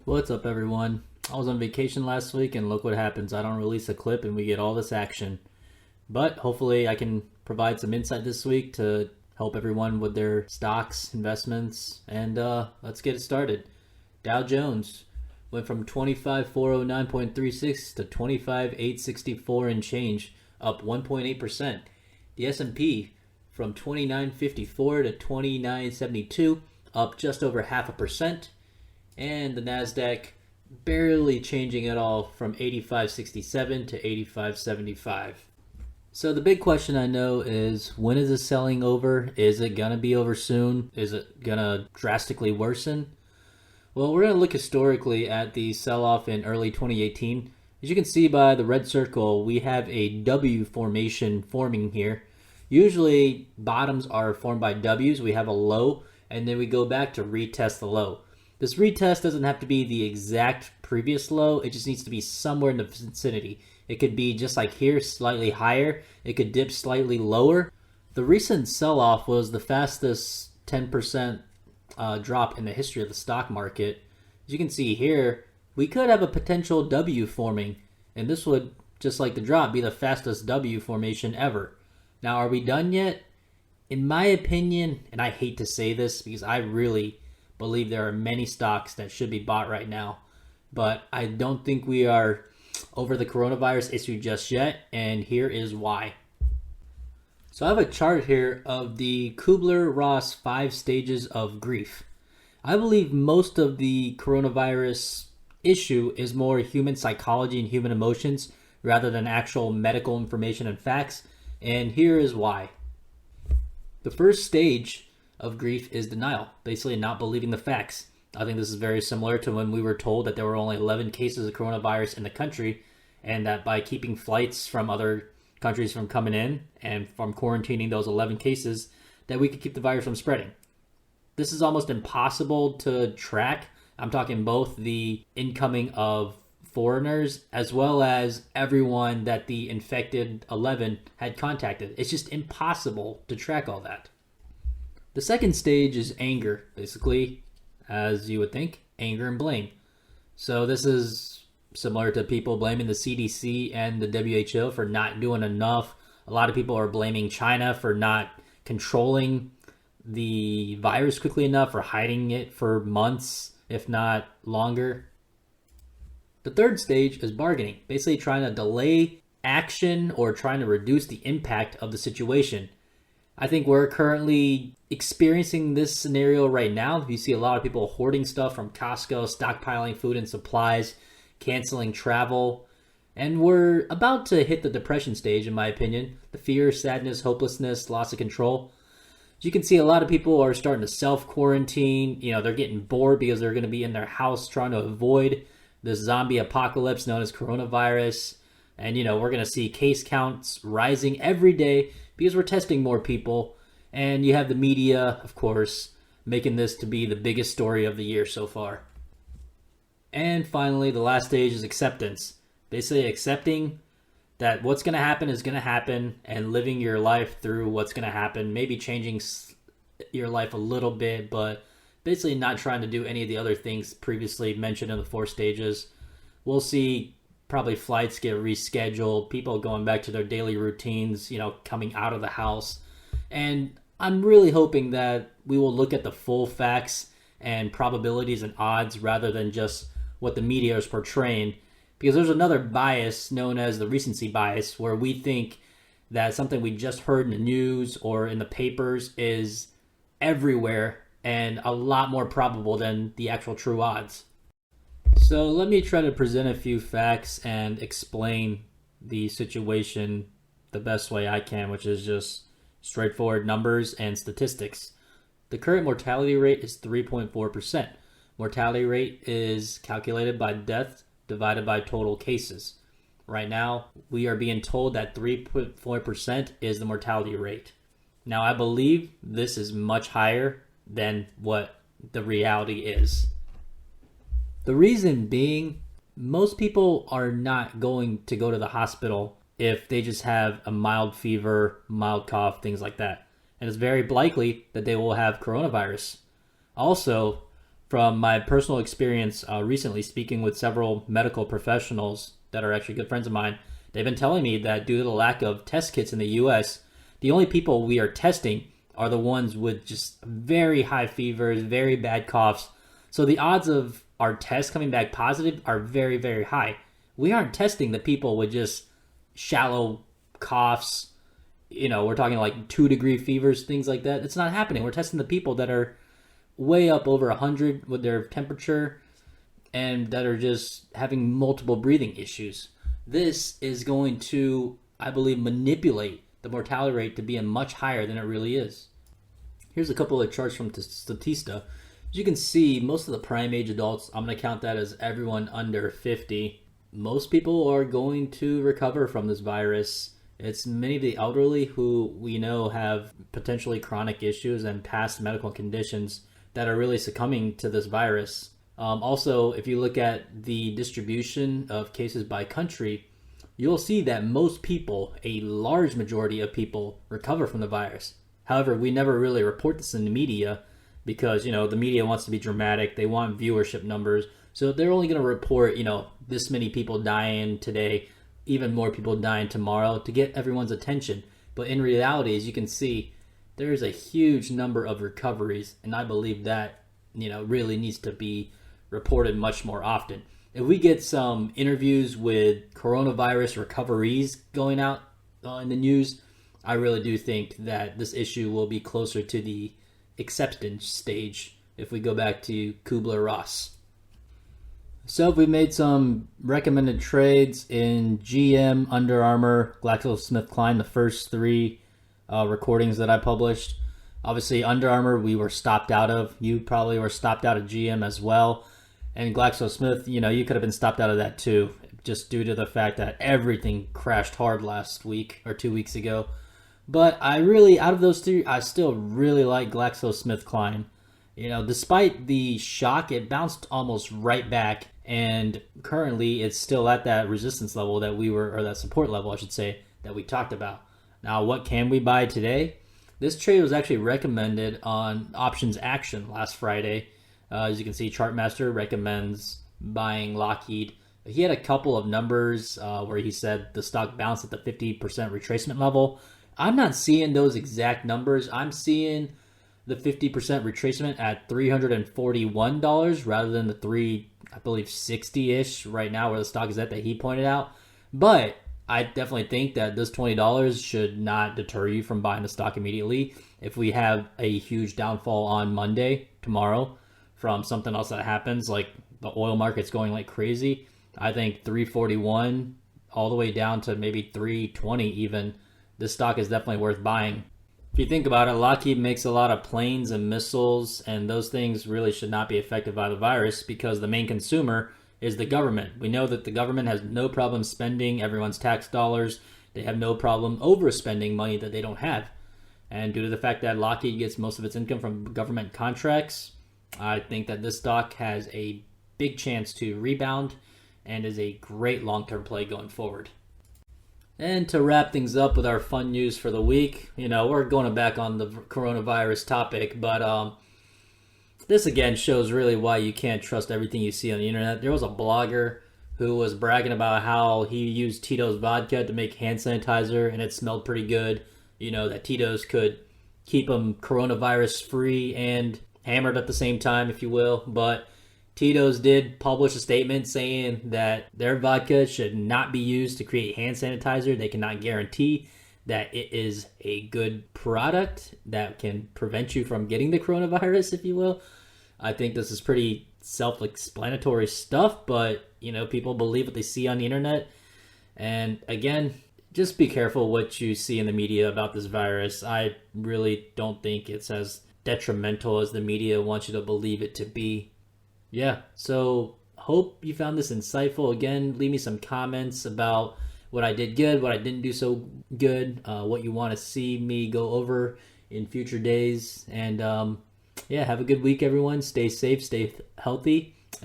What's up, everyone? I was on vacation last week, and look what happens. I don't release a clip, and we get all this action. But hopefully, I can provide some insight this week to help everyone with their stocks, investments, and let's get it started. Dow Jones went from 25,409.36 to 25,864 and change, up 1.8%. The S&P from 29.54 to 29.72, up just over 0.5%. And the NASDAQ barely changing at all from 85.67 to 85.75. So the big question I know is, when is this selling over? Is it going to be over soon? Is it going to drastically worsen? Well, we're going to look historically at the sell-off in early 2018. As you can see by the red circle, we have a W formation forming here. Usually bottoms are formed by W's. We have a low, and then we go back to retest the low. This retest doesn't have to be the exact previous low. It just needs to be somewhere in the vicinity. It could be just like here, slightly higher. It could dip slightly lower. The recent sell-off was the fastest 10% drop in the history of the stock market. As you can see here, we could have a potential W forming, and this would, just like the drop, be the fastest W formation ever. Now, are we done yet? In my opinion, and I hate to say this because I really believe there are many stocks that should be bought right now, but I don't think we are over the coronavirus issue just yet, and here is why. So I have a chart here of the Kubler-Ross 5 stages of grief. I believe most of the coronavirus issue is more human psychology and human emotions rather than actual medical information and facts, and here is why. The first stage of grief is denial, basically not believing the facts. I think this is very similar to when we were told that there were only 11 cases of coronavirus in the country, and that by keeping flights from other countries from coming in and from quarantining those 11 cases, that we could keep the virus from spreading. This is almost impossible to track. I'm talking both the incoming of foreigners as well as everyone that the infected 11 had contacted. It's just impossible to track all that. The second stage is anger, basically, as you would think, anger and blame. So this is similar to people blaming the CDC and the WHO for not doing enough. A lot of people are blaming China for not controlling the virus quickly enough, or hiding it for months, if not longer. The third stage is bargaining, basically trying to delay action or trying to reduce the impact of the situation. I think we're currently experiencing this scenario right now. You see a lot of people hoarding stuff from Costco, stockpiling food and supplies, canceling travel, and we're about to hit the depression stage, in my opinion. The fear, sadness, hopelessness, loss of control. As you can see, a lot of people are starting to self-quarantine. They're getting bored because they're going to be in their house trying to avoid this zombie apocalypse known as coronavirus. And, we're going to see case counts rising every day because we're testing more people. And you have the media, of course, making this to be the biggest story of the year so far. And finally, the last stage is acceptance. Basically accepting that what's going to happen is going to happen, and living your life through what's going to happen. Maybe changing your life a little bit, but basically not trying to do any of the other things previously mentioned in the 4 stages. We'll see probably flights get rescheduled, people going back to their daily routines, coming out of the house. And I'm really hoping that we will look at the full facts and probabilities and odds rather than just what the media is portraying. Because there's another bias known as the recency bias, where we think that something we just heard in the news or in the papers is everywhere and a lot more probable than the actual true odds. So let me try to present a few facts and explain the situation the best way I can, which is just straightforward numbers and statistics. The current mortality rate is 3.4%. Mortality rate is calculated by death divided by total cases. Right now, we are being told that 3.4% is the mortality rate. Now, I believe this is much higher than what the reality is. The reason being, most people are not going to go to the hospital if they just have a mild fever, mild cough, things like that. And it's very likely that they will have coronavirus. Also, From my personal experience recently speaking with several medical professionals that are actually good friends of mine, they've been telling me that due to the lack of test kits in the US, the only people we are testing are the ones with just very high fevers, very bad coughs. So the odds of our test coming back positive are very, very high. We aren't testing the people with just shallow coughs. We're talking like 2-degree fevers, things like that. It's not happening. We're testing the people that are way up over 100 with their temperature and that are just having multiple breathing issues. This is going to, I believe, manipulate the mortality rate to be much higher than it really is. Here's a couple of charts from Statista. As you can see, most of the prime age adults, I'm going to count that as everyone under 50, most people are going to recover from this virus. It's many of the elderly who we know have potentially chronic issues and past medical conditions that are really succumbing to this virus. Also, if you look at the distribution of cases by country, you'll see that most people, a large majority of people, recover from the virus. However, we never really report this in the media because, the media wants to be dramatic. They want viewership numbers. So they're only going to report, this many people dying today, even more people dying tomorrow to get everyone's attention. But in reality, as you can see, there is a huge number of recoveries, and I believe that, really needs to be reported much more often. If we get some interviews with coronavirus recoveries going out in the news, I really do think that this issue will be closer to the acceptance stage if we go back to Kubler-Ross. So we made some recommended trades in GM, Under Armour, GlaxoSmithKline, the first three recordings that I published. Obviously, Under Armour we were stopped out of. You probably were stopped out of GM as well. And GlaxoSmith, you could have been stopped out of that too, just due to the fact that everything crashed hard last week or 2 weeks ago. But out of those three, I still really like GlaxoSmithKline. Despite the shock, it bounced almost right back. And currently, it's still at that resistance level or that support level, I should say, that we talked about. Now, what can we buy today? This trade was actually recommended on Options Action last Friday. As you can see, Chartmaster recommends buying Lockheed. He had a couple of numbers where he said the stock bounced at the 50% retracement level. I'm not seeing those exact numbers. I'm seeing the 50% retracement at $341 rather than the I believe 60-ish right now where the stock is at that he pointed out. But I definitely think that this $20 should not deter you from buying the stock immediately. If we have a huge downfall on Monday, tomorrow, from something else that happens, like the oil market's going like crazy, I think 341 all the way down to maybe 320 even, this stock is definitely worth buying. If you think about it, Lockheed makes a lot of planes and missiles, and those things really should not be affected by the virus because the main consumer is the government. We know that the government has no problem spending everyone's tax dollars. They have no problem overspending money that they don't have. And due to the fact that Lockheed gets most of its income from government contracts, I think that this stock has a big chance to rebound and is a great long-term play going forward. And to wrap things up with our fun news for the week, we're going back on the coronavirus topic, but this again shows really why you can't trust everything you see on the internet. There was a blogger who was bragging about how he used Tito's vodka to make hand sanitizer and it smelled pretty good. That Tito's could keep him coronavirus free and hammered at the same time, if you will. But Tito's did publish a statement saying that their vodka should not be used to create hand sanitizer. They cannot guarantee that it is a good product that can prevent you from getting the coronavirus, if you will. I think this is pretty self-explanatory stuff, but, people believe what they see on the internet. And again, just be careful what you see in the media about this virus. I really don't think it's as detrimental as the media wants you to believe it to be. Yeah, so hope you found this insightful. Again, leave me some comments about what I did good, what I didn't do so good, what you want to see me go over in future days. And have a good week, everyone. Stay safe, stay healthy,